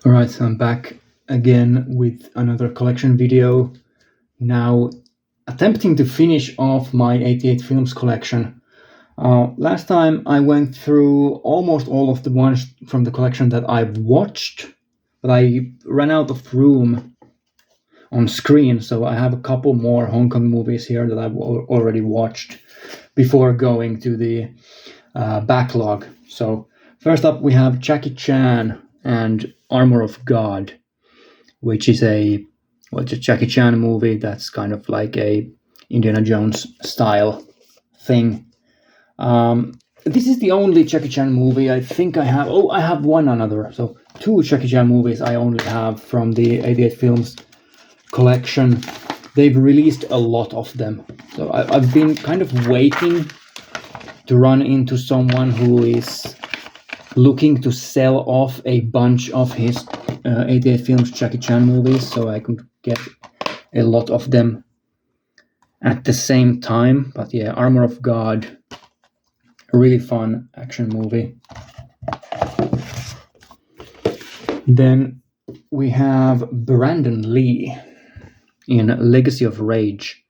Alright, so I'm back again with another collection video. Now, attempting to finish off my 88 films collection. Last time I went through almost all of the ones from the collection that I've watched, but I ran out of room on screen, so I have a couple more Hong Kong movies here that I've already watched before going to the backlog. So, first up, we have Jackie Chan and Armor of God, which is a Jackie Chan movie that's kind of like a Indiana Jones style thing. This is the only Jackie Chan movie I think I have. Oh, I have one another. So two Jackie Chan movies I only have from the 88 films collection. They've released a lot of them. So I've been kind of waiting to run into someone who is looking to sell off a bunch of his 88 films Jackie Chan movies, so I could get a lot of them at the same time. But yeah, Armor of God, a really fun action movie. Then we have Brandon Lee in Legacy of Rage.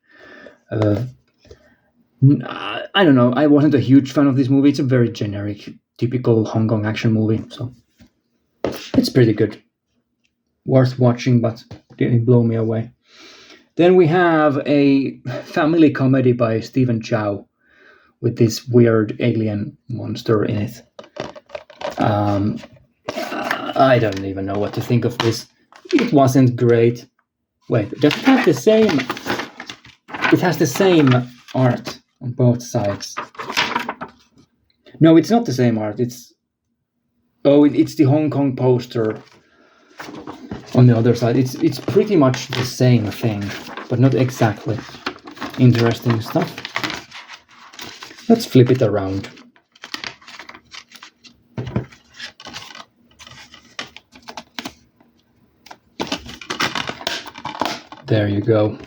I don't know, I wasn't a huge fan of this movie. It's a very generic, typical Hong Kong action movie, so it's pretty good. Worth watching, but didn't blow me away. Then we have a family comedy by Stephen Chow with this weird alien monster in it. I don't even know what to think of this. It wasn't great. Wait, does it have the same? It has the same art on both sides. No, it's not the same art. It's the Hong Kong poster on the other side. It's pretty much the same thing, but not exactly. Interesting stuff. Let's flip it around. There you go.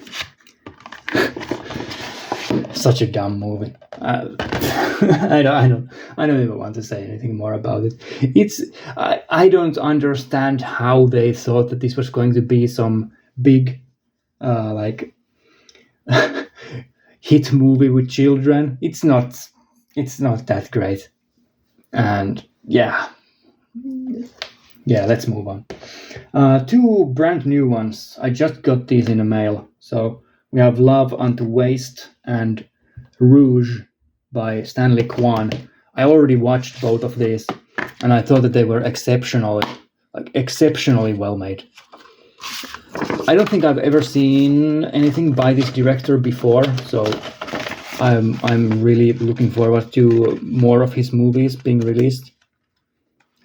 Such a dumb movie. I don't even want to say anything more about it. I don't understand how they thought that this was going to be some big hit movie with children. It's not that great. And yeah, let's move on. Two brand new ones. I just got these in the mail. So we have Love Unto Waste and Rouge by Stanley Kwan. I already watched both of these, and I thought that they were exceptionally well made. I don't think I've ever seen anything by this director before, so I'm really looking forward to more of his movies being released.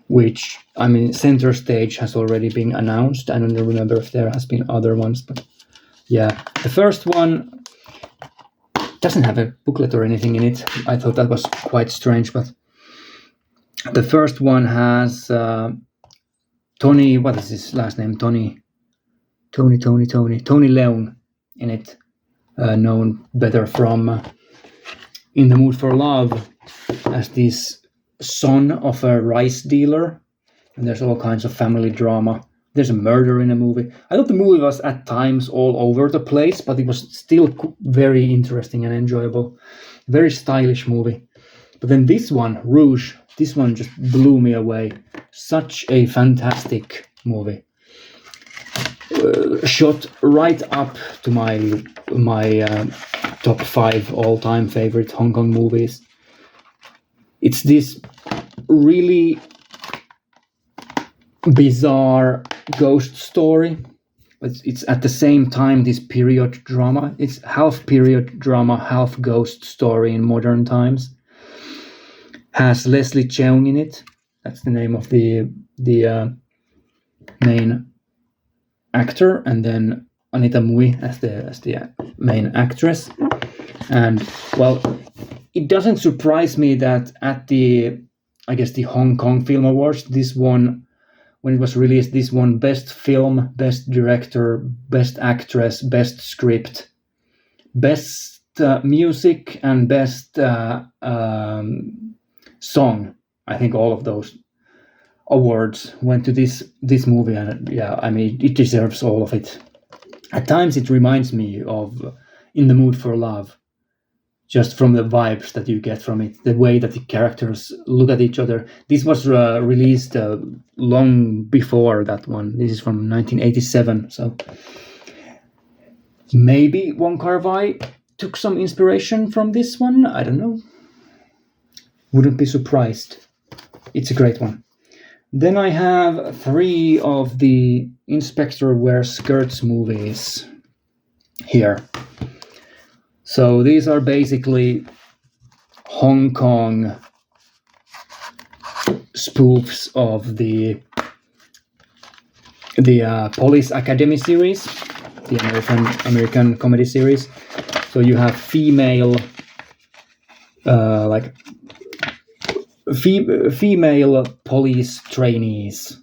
Which, I mean, Center Stage has already been announced. I don't remember if there has been other ones, but yeah, the first one doesn't have a booklet or anything in it. I thought that was quite strange, but the first one has Tony, what is his last name? Tony Leung in it, known better from In the Mood for Love as this son of a rice dealer, and there's all kinds of family drama. There's a murder in the movie. I thought the movie was at times all over the place, but it was still very interesting and enjoyable. Very stylish movie. But then this one, Rouge, this one just blew me away. Such a fantastic movie. Shot right up to my top 5 all-time favorite Hong Kong movies. It's this really bizarre ghost story, but it's at the same time this period drama. It's half period drama, half ghost story in modern times. Has Leslie Cheung in it. That's the name of the main actor, and then Anita Mui as the main actress. And well, it doesn't surprise me that at the Hong Kong Film Awards, this one, when it was released, this won Best Film, Best Director, Best Actress, Best Script, Best Music, and Best Song. I think all of those awards went to this movie, and yeah, I mean, it deserves all of it. At times it reminds me of In the Mood for Love, just from the vibes that you get from it, the way that the characters look at each other. This was released long before that one. This is from 1987, so maybe Wong Kar-wai took some inspiration from this one. I don't know. Wouldn't be surprised. It's a great one. Then I have 3 of the Inspector Wears Skirts movies here. So these are basically Hong Kong spoofs of the Police Academy series, the American comedy series. So you have female female police trainees.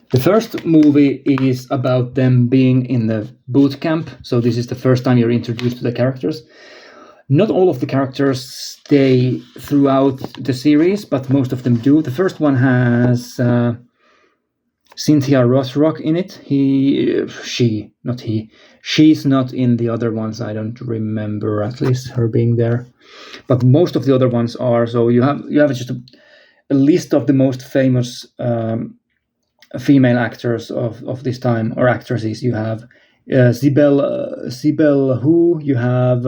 The first movie is about them being in the boot camp. So this is the first time you're introduced to the characters. Not all of the characters stay throughout the series, but most of them do. The first one has Cynthia Rothrock in it. She's not in the other ones. I don't remember at least her being there. But most of the other ones are. So you have just a list of the most famous female actors of this time, or actresses. You have Sibel Hu. You have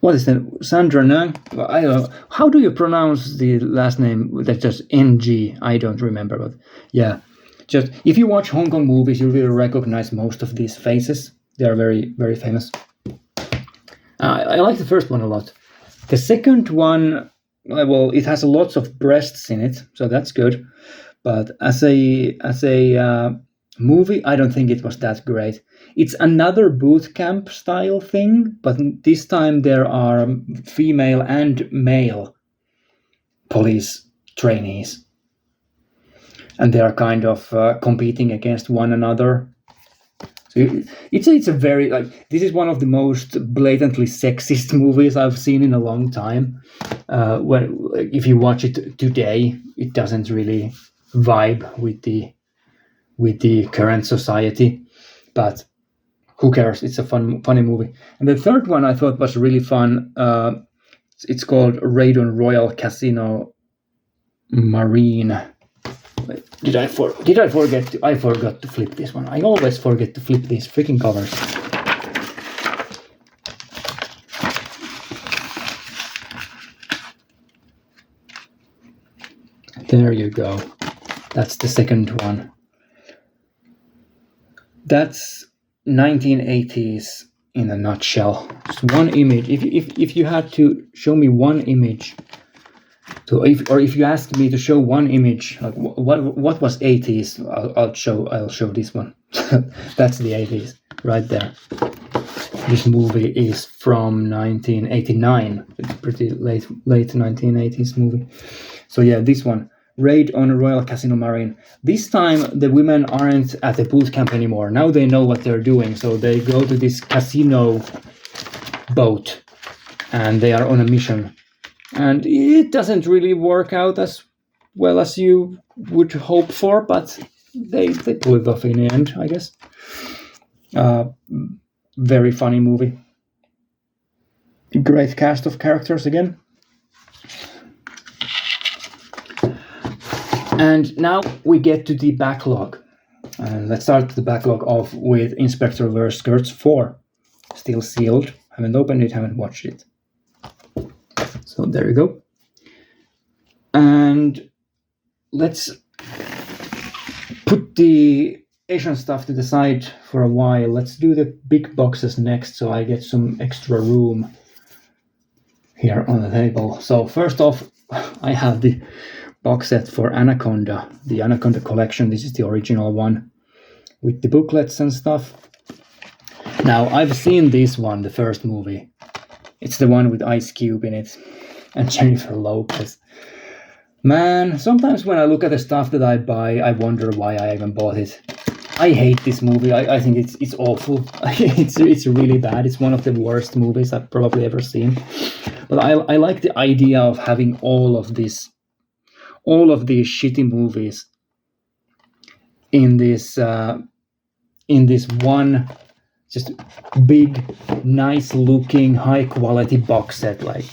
what is that? Sandra Nang. I don't know. How do you pronounce the last name? That's just NG. I don't remember, but yeah. Just if you watch Hong Kong movies, you will recognize most of these faces. They are very, very famous. I like the first one a lot. The second one, well, it has lots of breasts in it, so that's good. But as a movie, I don't think it was that great. It's another boot camp style thing, but this time there are female and male police trainees. And they are kind of competing against one another. So it's a very, this is one of the most blatantly sexist movies I've seen in a long time. If you watch it today, it doesn't really vibe with the current society, but who cares? It's a funny movie. And the third one I thought was really fun. It's called Raid on Royal Casino Marine. Wait, did I forget? I forgot to flip this one. I always forget to flip these freaking covers. There you go. That's the second one. That's 1980s in a nutshell. Just one image. If you had to show me one image, if you asked me to show one image, like what was 80s, I'll show this one. That's the 80s right there. This movie is from 1989. It's pretty late 1980s movie. So yeah, this one. Raid on Royal Casino Marine. This time the women aren't at the boot camp anymore. Now they know what they're doing, so they go to this casino boat and they are on a mission. And it doesn't really work out as well as you would hope for, but they pull it off in the end, I guess. Very funny movie. Great cast of characters again. And now we get to the backlog. And let's start the backlog off with Inspector Wears Skirts 4. Still sealed. Haven't opened it, haven't watched it. So there you go. And let's put the Asian stuff to the side for a while. Let's do the big boxes next, so I get some extra room here on the table. So first off, I have the box set for Anaconda, the Anaconda collection. This is the original one with the booklets and stuff. Now, I've seen this one, the first movie. It's the one with Ice Cube in it and Jennifer Lopez. Man, sometimes when I look at the stuff that I buy, I wonder why I even bought it. I hate this movie. I think it's awful. It's really bad. It's one of the worst movies I've probably ever seen. But I like the idea of having all of these shitty movies in this one just big, nice looking, high quality box set. Like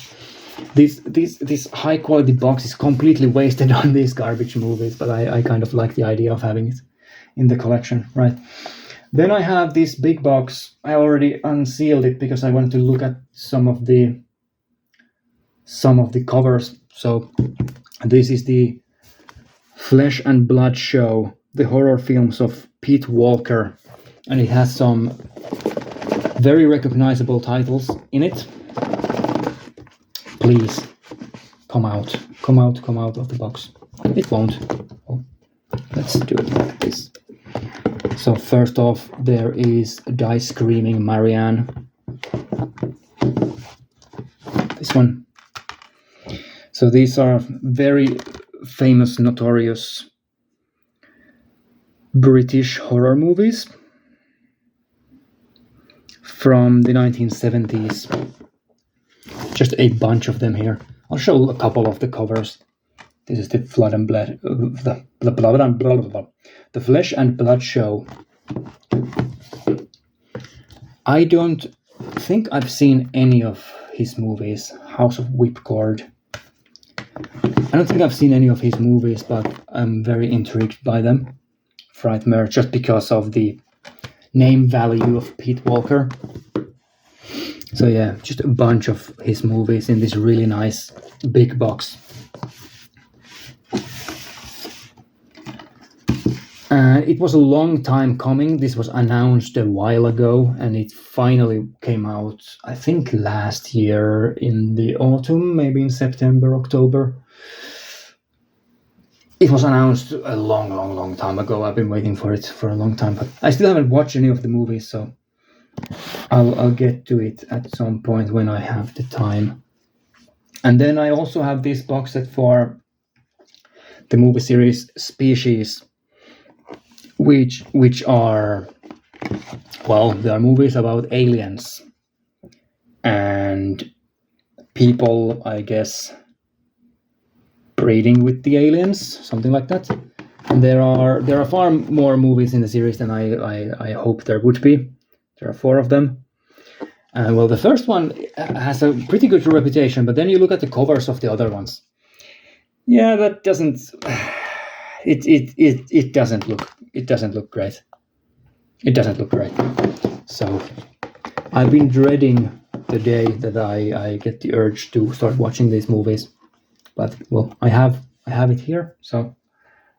this high quality box is completely wasted on these garbage movies, but I kind of like the idea of having it in the collection, right? Then I have this big box. I already unsealed it because I wanted to look at some of the covers. So this is the Flesh and Blood Show, the horror films of Pete Walker, and it has some very recognizable titles in it. Please come out of the box. It won't. Oh, let's do it like this. So first off, there is Die Screaming Marianne. This one. So these are very famous, notorious British horror movies from the 1970s. Just a bunch of them here. I'll show a couple of the covers. This is the Flood and Blood, the Flesh and Blood Show. I don't think I've seen any of his movies. House of Whipcord. I don't think I've seen any of his movies, but I'm very intrigued by them. Frightmare, just because of the name value of Pete Walker. So yeah, just a bunch of his movies in this really nice big box. It was a long time coming. This was announced a while ago, and it finally came out, I think, last year in the autumn, maybe in September, October. It was announced a long time ago. I've been waiting for it for a long time, but I still haven't watched any of the movies, so I'll get to it at some point when I have the time. And then I also have this box set for the movie series Species, which are, well, they are movies about aliens and people, I guess, breeding with the aliens, something like that. And there are far more movies in the series than I hoped there would be. There are 4 of them. Well, the first one has a pretty good reputation, but then you look at the covers of the other ones. Yeah, that doesn't. It doesn't look great. It doesn't look great. So I've been dreading the day that I get the urge to start watching these movies. But well, I have it here. So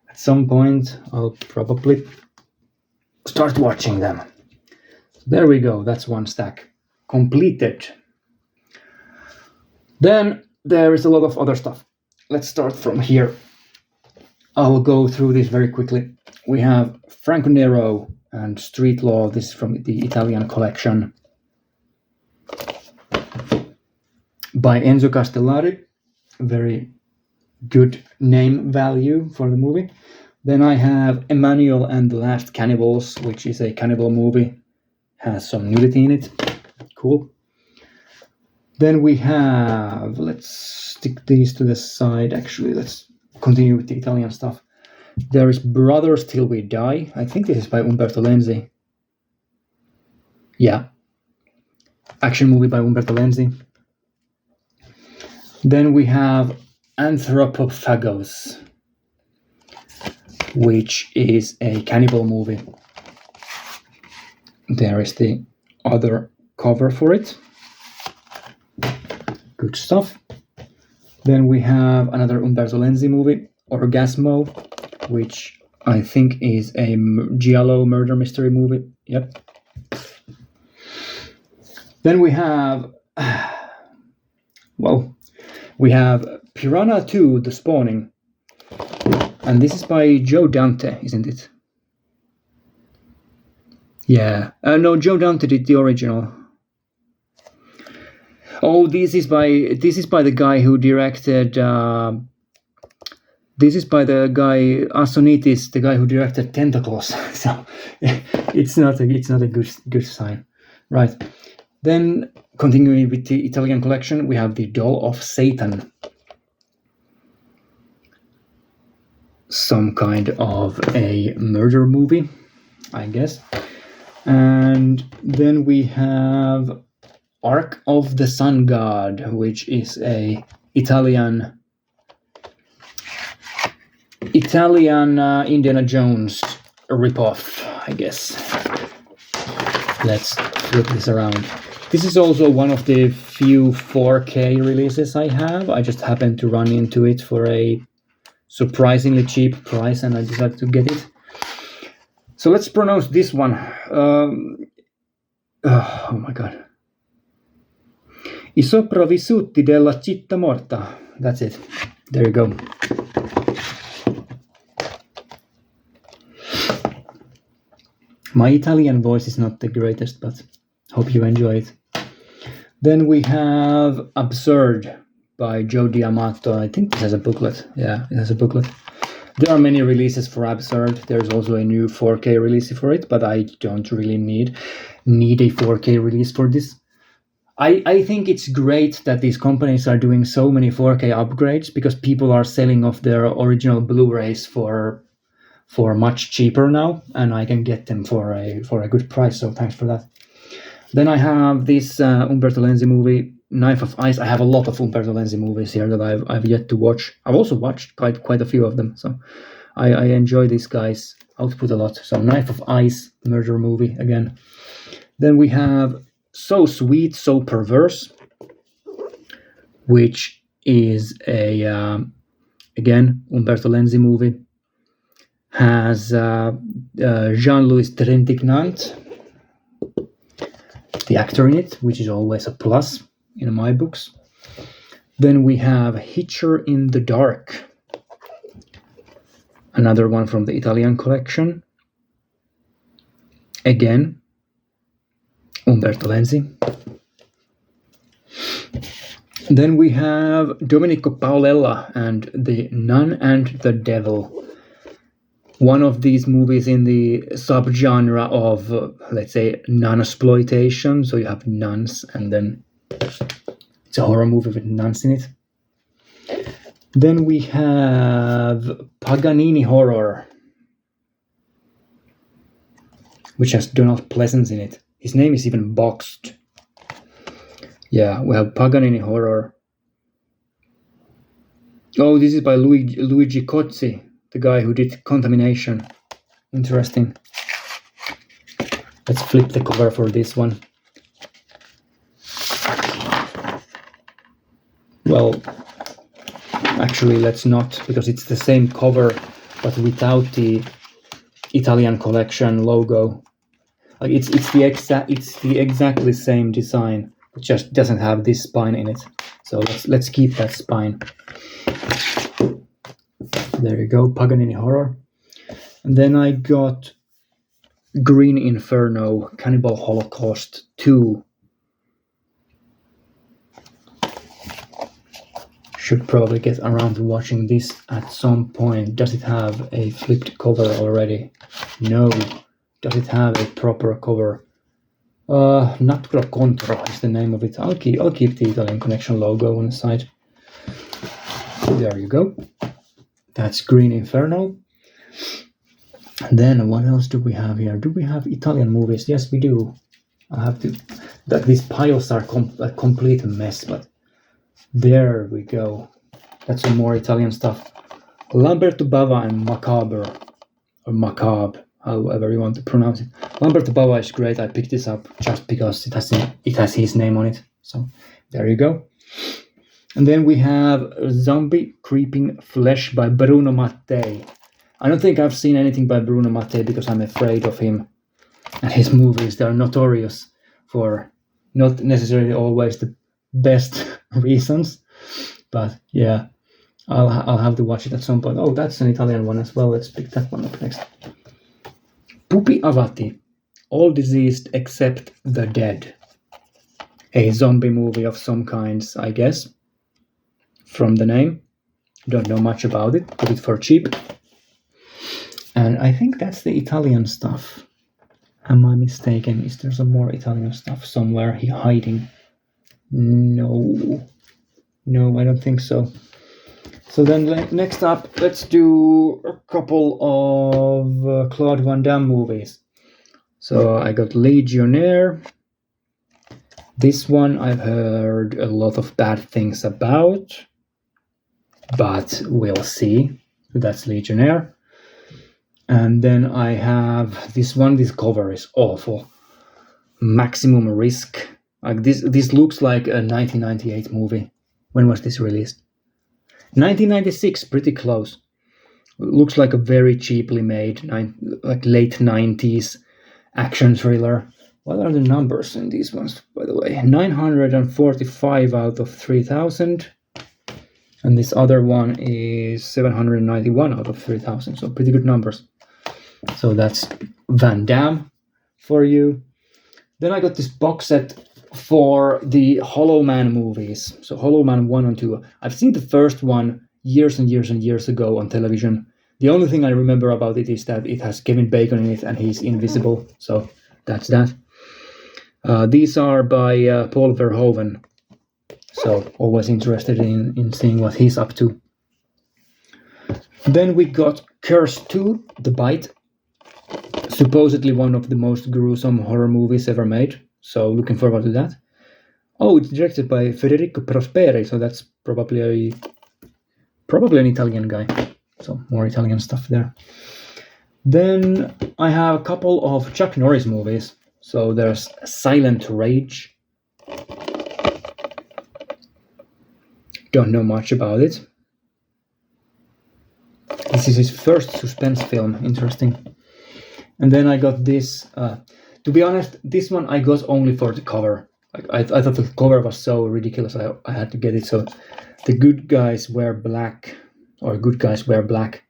at some point I'll probably start watching them. There we go. That's one stack completed. Then there is a lot of other stuff. Let's start from here. I'll go through this very quickly. We have Franco Nero and Street Law. This is from the Italian collection by Enzo Castellari. Very good name value for the movie. Then I have Emmanuel and the Last Cannibals, which is a cannibal movie. Has some nudity in it. Cool. Then we have, let's stick these to the side. Actually, let's continue with the Italian stuff. There is Brothers Till We Die. I think this is by Umberto Lenzi. Yeah. Action movie by Umberto Lenzi. Then we have Anthropophagos, which is a cannibal movie. There is the other cover for it. Good stuff. Then we have another Umberto Lenzi movie, Orgasmo, which I think is a giallo murder mystery movie. Yep. Then we have, we have Piranha 2, The Spawning. And this is by Joe Dante, isn't it? Yeah. No, Joe Dante did the original. Oh, this is by the guy who directed This is by the guy Asonitis, the guy who directed Tentacles. So it's not a good sign, right? Then continuing with the Italian collection, we have the Doll of Satan, some kind of a murder movie, I guess. And then we have Ark of the Sun God, which is a Italian Indiana Jones ripoff, I guess. Let's flip this around. This is also one of the few 4K releases I have. I just happened to run into it for a surprisingly cheap price, and I decided to get it. So let's pronounce this one. Oh my god. I sopravvissuti della città morta. That's it. There you go. My Italian voice is not the greatest, but hope you enjoy it. Then we have Absurd by Joe D'Amato. I think this has a booklet. Yeah, it has a booklet. There are many releases for Absurd. There's also a new 4K release for it, but I don't really need a 4K release for this. I think it's great that these companies are doing so many 4K upgrades, because people are selling off their original Blu-rays for much cheaper now, and I can get them for a good price, so thanks for that. Then I have this Umberto Lenzi movie, Knife of Ice. I have a lot of Umberto Lenzi movies here that I've yet to watch. I've also watched quite a few of them, so I enjoy this guy's output a lot. So Knife of Ice, murder movie again. Then we have So Sweet, So Perverse, which is a again Umberto Lenzi movie. Has Jean-Louis Trintignant, the actor in it, which is always a plus in my books. Then we have Hitcher in the Dark, another one from the Italian collection. Again, Umberto Lenzi. Then we have Domenico Paolella and The Nun and the Devil. One of these movies in the subgenre of, let's say, nun-exploitation. So you have nuns, and then it's a horror movie with nuns in it. Then we have Paganini Horror, which has Donald Pleasence in it. His name is even boxed. Yeah, we have Paganini Horror. Oh, this is by Luigi Cozzi, the guy who did Contamination. Interesting. Let's flip the cover for this one. Well, actually let's not, because it's the same cover but without the Italian collection logo. Like it's the exactly same design. It just doesn't have this spine in it. So let's keep that spine. There you go, Paganini Horror. And then I got Green Inferno, Cannibal Holocaust 2. Should probably get around to watching this at some point. Does it have a flipped cover already? No. Does it have a proper cover? Natura Contro is the name of it. I'll keep the Italian Connection logo on the side. There you go. That's Green Inferno. And then what else do we have here? Do we have Italian movies? Yes, we do. I'll have to. These piles are a complete mess, but there we go. That's some more Italian stuff. Lamberto Bava and Macabre, or Macabre, however you want to pronounce it. Lamberto Bava is great. I picked this up just because it has his name on it. So there you go. And then we have Zombie Creeping Flesh by Bruno Mattei. I don't think I've seen anything by Bruno Mattei because I'm afraid of him and his movies. They're notorious for not necessarily always the best reasons, but yeah, I'll have to watch it at some point. Oh, that's an Italian one as well. Let's pick that one up next. Pupi Avati, All Diseased Except the Dead. A zombie movie of some kinds, I guess, from the name. Don't know much about it. Got it for cheap. And I think that's the Italian stuff. Am I mistaken? Is there some more Italian stuff somewhere hiding? No, I don't think so. So then next up, let's do a couple of Claude Van Damme movies. So I got Legionnaire. This one I've heard a lot of bad things about, but we'll see. That's Legionnaire. And then I have this one. This cover is awful. Maximum Risk. Like this looks like a 1998 movie. When was this released? 1996, pretty close. Looks like a very cheaply made, like late 90s action thriller. What are the numbers in these ones, by the way? 945 out of 3,000. And this other one is 791 out of 3,000. So pretty good numbers. So that's Van Damme for you. Then I got this box set for the Hollow Man movies. So Hollow Man 1 and 2. I've seen the first one years and years and years ago on television. The only thing I remember about it is that it has Kevin Bacon in it and he's invisible. So that's that. These are by Paul Verhoeven. So always interested in seeing what he's up to. Then we got Curse 2, The Bite. Supposedly one of the most gruesome horror movies ever made. So looking forward to that. Oh, it's directed by Federico Prosperi. So that's probably an Italian guy. So more Italian stuff there. Then I have a couple of Chuck Norris movies. So there's Silent Rage. Don't know much about it. This is his first suspense film. Interesting. And then I got this. To be honest, this one I got only for the cover. I thought the cover was so ridiculous. I had to get it. So The Good Guys Wear Black, or Good Guys Wear Black,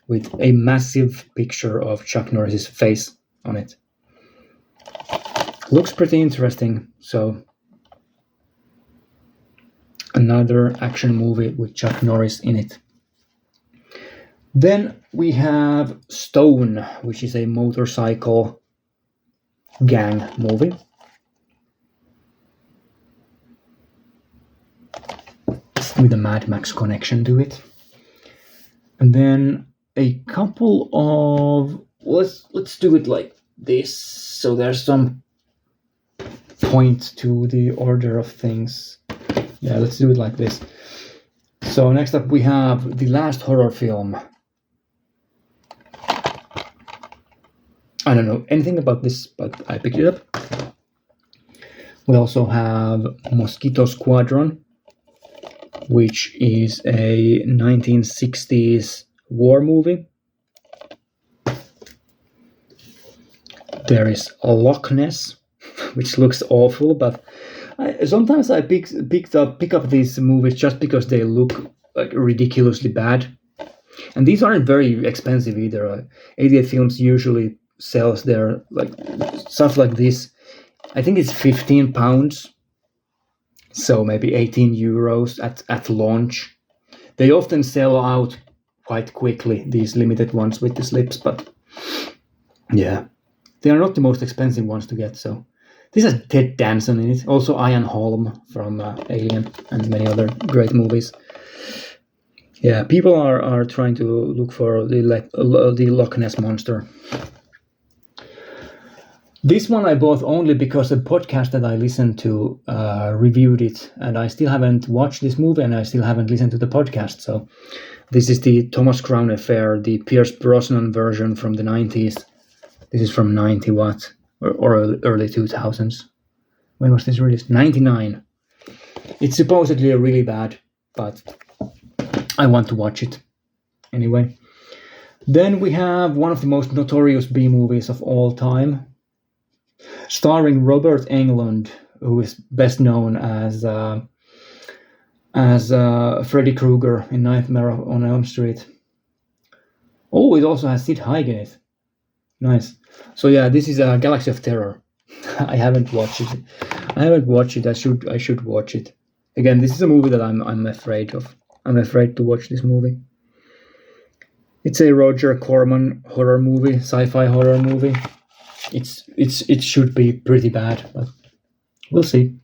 with a massive picture of Chuck Norris's face on it. Looks pretty interesting. So another action movie with Chuck Norris in it. Then we have Stone, which is a motorcycle gang movie. With a Mad Max connection to it. And then a couple of... Let's do it like this. So there's some point to the order of things. Yeah, let's do it like this. So next up we have the last horror film. I don't know anything about this, but I picked it up. We also have Mosquito Squadron, which is a 1960s war movie. There is Loch Ness, which looks awful, but sometimes I pick up these movies just because they look like ridiculously bad. And these aren't very expensive either. 88 Films usually sells their like stuff like this. I think it's £15, so maybe 18 euros at launch. They often sell out quite quickly, these limited ones with the slips, but yeah, they are not the most expensive ones to get. So this has Ted Danson in it, also Ian Holm from Alien and many other great movies. Yeah, people are trying to look for the Loch Ness Monster. This one I bought only because a podcast that I listened to reviewed it, and I still haven't watched this movie and I still haven't listened to the podcast. So this is the Thomas Crown Affair, the Pierce Brosnan version from the 90s. This is from 90 what? Or early 2000s. When was this released? 99. It's supposedly really bad, but I want to watch it anyway. Then we have one of the most notorious B movies of all time, starring Robert Englund, who is best known as Freddy Krueger in Nightmare on Elm Street. Oh, it also has Sid Haig in it. Nice. So yeah, this is Galaxy of Terror. I haven't watched it. I should watch it. Again, this is a movie that I'm afraid of. I'm afraid to watch this movie. It's a Roger Corman horror movie, sci-fi horror movie. It should be pretty bad, but we'll see.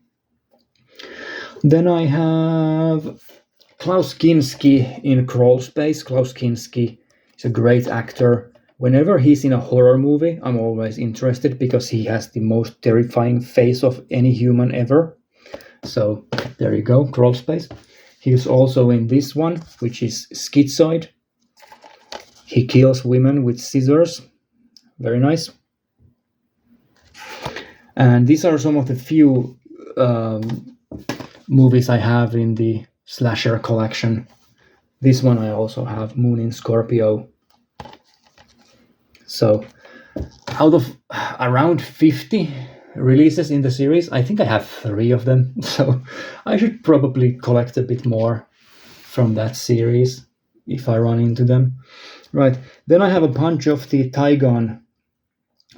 Then I have Klaus Kinski in Crawl Space. Klaus Kinski is a great actor. Whenever he's in a horror movie, I'm always interested because he has the most terrifying face of any human ever. So there you go, Crawl Space. He's also in this one, which is Schizoid. He kills women with scissors. Very nice. And these are some of the few movies I have in the slasher collection. This one I also have, Moon in Scorpio. So out of around 50 releases in the series, I think I have 3 of them. So I should probably collect a bit more from that series if I run into them. Right, then I have a bunch of the Tygon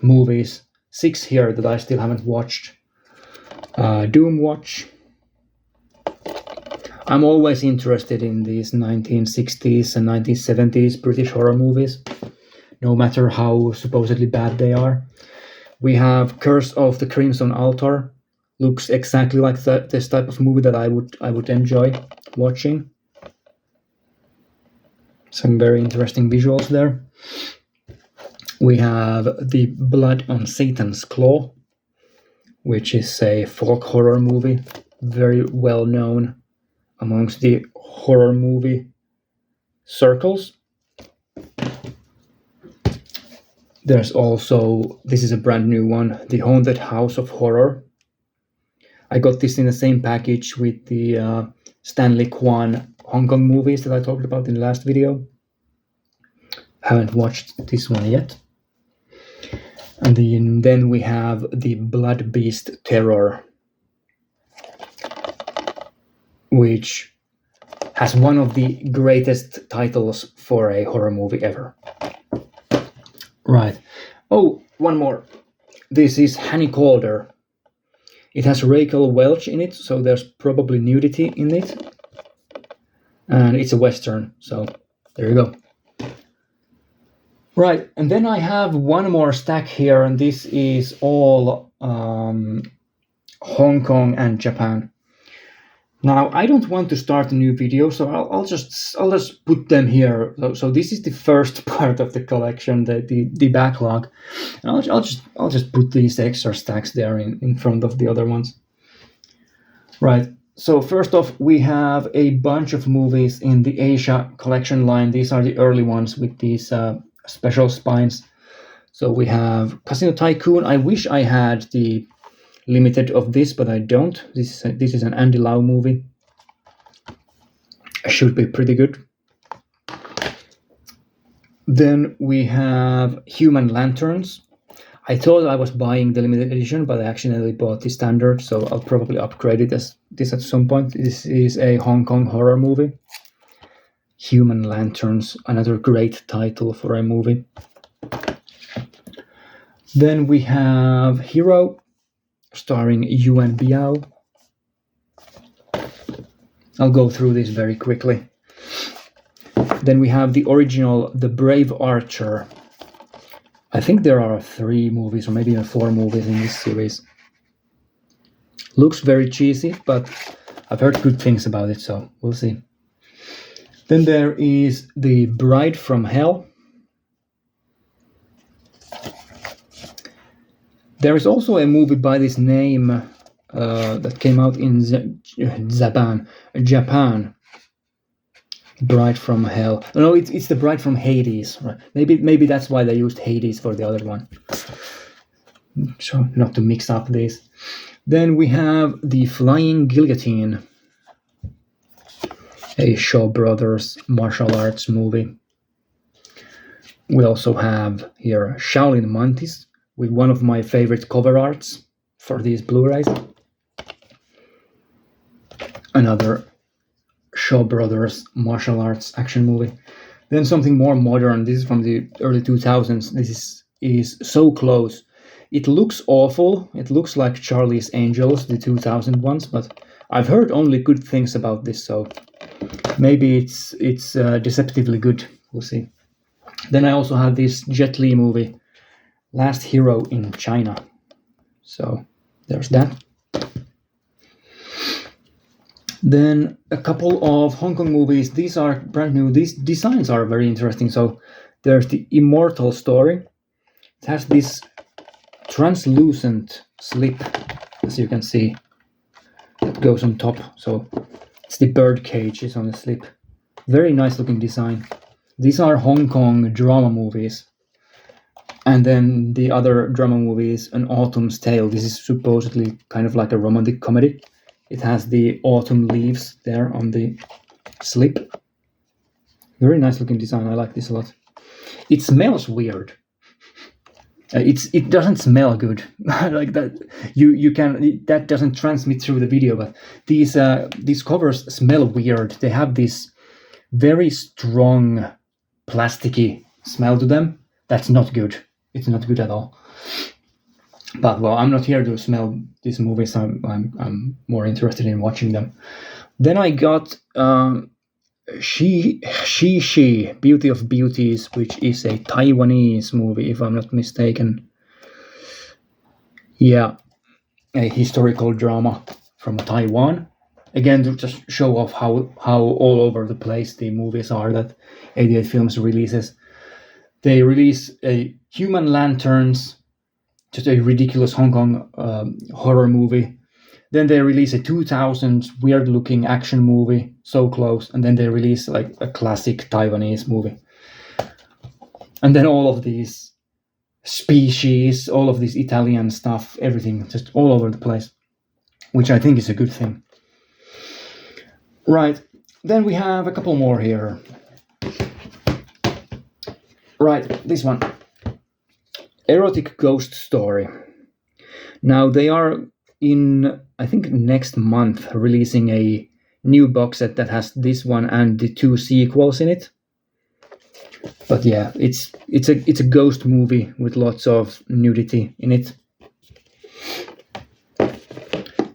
movies, 6 here that I still haven't watched. Doom Watch. I'm always interested in these 1960s and 1970s British horror movies, no matter how supposedly bad they are. We have Curse of the Crimson Altar. Looks exactly like this type of movie that I would enjoy watching. Some very interesting visuals there. We have The Blood on Satan's Claw, which is a folk horror movie, very well known amongst the horror movie circles. There's also, this is a brand new one, The Haunted House of Horror. I got this in the same package with the Stanley Kwan Hong Kong movies that I talked about in the last video. Haven't watched this one yet. And then we have The Blood Beast Terror, which has one of the greatest titles for a horror movie ever. Right. Oh, one more. This is Hanny Calder. It has Raquel Welch in it, so there's probably nudity in it. And it's a Western, so there you go. Right, and then I have one more stack here, and this is all Hong Kong and Japan. Now, I don't want to start a new video, so I'll just put them here. So this is the first part of the collection, the backlog. And I'll just put these extra stacks there in front of the other ones. Right. So first off, we have a bunch of movies in the Asia collection line. These are the early ones with these special spines. So we have Casino Tycoon. I wish I had the limited of this, but I don't. This is an Andy Lau movie. Should be pretty good. Then we have Human Lanterns. I thought I was buying the limited edition, but I accidentally bought the standard, so I'll probably upgrade it as this at some point. This is a Hong Kong horror movie. Human Lanterns, another great title for a movie. Then we have Hero, starring Yuan Biao. I'll go through this very quickly. Then we have the original The Brave Archer. I think there are 3 movies or maybe even 4 movies in this series. Looks very cheesy, but I've heard good things about it, so we'll see. Then there is The Bride from Hell. There is also a movie by this name that came out in Japan. Bride from Hell. No, it's The Bride from Hades. Right? Maybe that's why they used Hades for the other one. So not to mix up these. Then we have The Flying Guillotine, a Shaw Brothers martial arts movie. We also have here Shaolin Mantis, with one of my favorite cover arts for these Blu-rays. Another Shaw Brothers martial arts action movie. Then something more modern. This is from the early 2000s. This is So Close. It looks awful. It looks like Charlie's Angels, the 2000 ones, but I've heard only good things about this, so Maybe it's deceptively good. We'll see. Then I also have this Jet Li movie, Last Hero in China. So there's that. Then a couple of Hong Kong movies. These are brand new. These designs are very interesting. So there's the Immortal Story. It has this translucent slip, as you can see, that goes on top. So it's the bird cage is on the slip. Very nice looking design. These are Hong Kong drama movies. And then the other drama movie is An Autumn's Tale. This is supposedly kind of like a romantic comedy. It has the autumn leaves there on the slip. Very nice looking design. I like this a lot. It smells weird. It doesn't smell good like that. You can that doesn't transmit through the video. But these covers smell weird. They have this very strong plasticky smell to them. That's not good. It's not good at all. But well, I'm not here to smell these movies. I'm more interested in watching them. Then I got She Beauty of Beauties, which is a Taiwanese movie, if I'm not mistaken. Yeah, a historical drama from Taiwan. Again, to just show off how all over the place the movies are that 88 Films releases. They release a Human Lanterns, just a ridiculous Hong Kong horror movie. Then they release a 2000s weird-looking action movie, So Close, and then they release like a classic Taiwanese movie. And then all of these species, all of this Italian stuff, everything, just all over the place, which I think is a good thing. Right, then we have a couple more here. Right, this one. Erotic Ghost Story. Now they are in, I think, next month releasing a new box set that has this one and the 2 sequels in it. But yeah, it's a ghost movie with lots of nudity in it.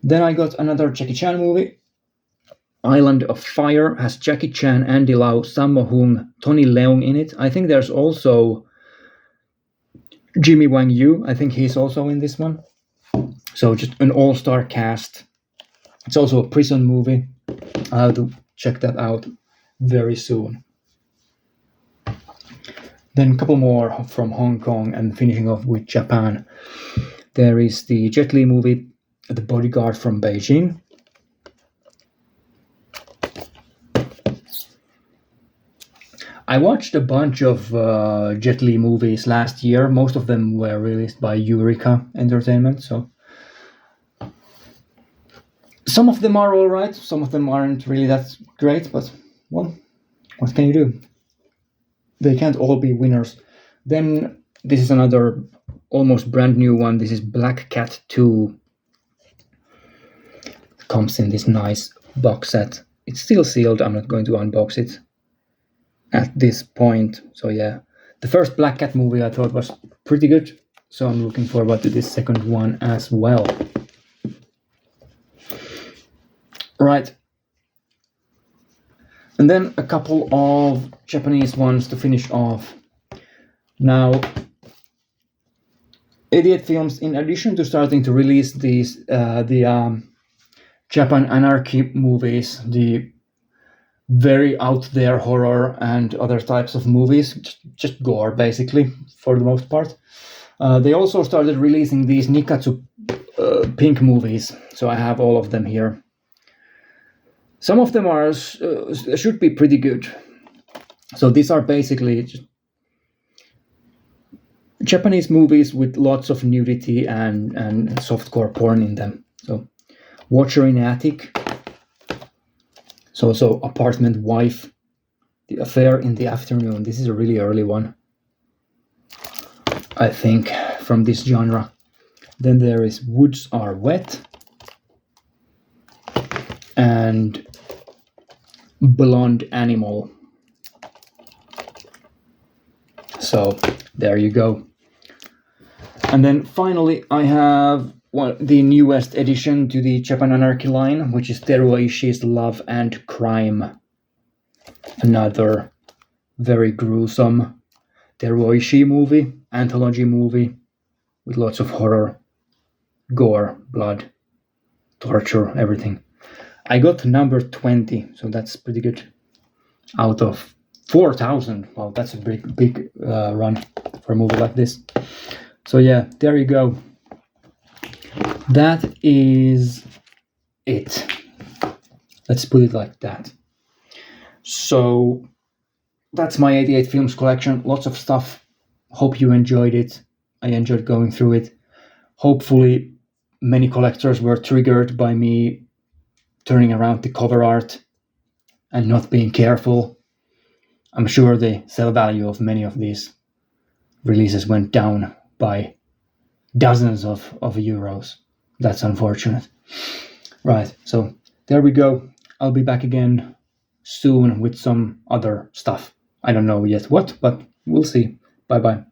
Then I got another Jackie Chan movie. Island of Fire has Jackie Chan, Andy Lau, Sammo Hung, Tony Leung in it. I think there's also Jimmy Wang Yu. I think he's also in this one. So just an all-star cast. It's also a prison movie. I'll have to check that out very soon. Then a couple more from Hong Kong and finishing off with Japan. There is the Jet Li movie, The Bodyguard from Beijing. I watched a bunch of Jet Li movies last year. Most of them were released by Eureka Entertainment, so some of them are alright, some of them aren't really that great, but well, what can you do? They can't all be winners. Then this is another almost brand new one. This is Black Cat 2. It comes in this nice box set. It's still sealed. I'm not going to unbox it at this point. So yeah, the first Black Cat movie I thought was pretty good. So I'm looking forward to this second one as well. Right. And then a couple of Japanese ones to finish off. Now, 88 Films, in addition to starting to release these, Japan Anarchy movies, the very out there horror and other types of movies, just gore basically, for the most part. They also started releasing these Nikatsu pink movies, so I have all of them here. Some of them are should be pretty good. So these are basically just Japanese movies with lots of nudity and softcore porn in them. So Watcher in Attic. So Apartment Wife. The Affair in the Afternoon. This is a really early one, I think, from this genre. Then there is Woods Are Wet. And Blonde Animal. So there you go. And then finally I have the newest addition to the Japan Anarchy line, which is Teruo Ishii's Love and Crime. another very gruesome Teruoishi movie, anthology movie with lots of horror, gore, blood, torture, everything. I got number 20, so that's pretty good. Out of 4,000. Wow, that's a big run for a movie like this. So yeah, there you go. That is it. Let's put it like that. So that's my 88 films collection. Lots of stuff. Hope you enjoyed it. I enjoyed going through it. Hopefully many collectors were triggered by me turning around the cover art and not being careful. I'm sure the sell value of many of these releases went down by dozens of euros. That's unfortunate. Right, so there we go. I'll be back again soon with some other stuff. I don't know yet what, but we'll see. Bye-bye.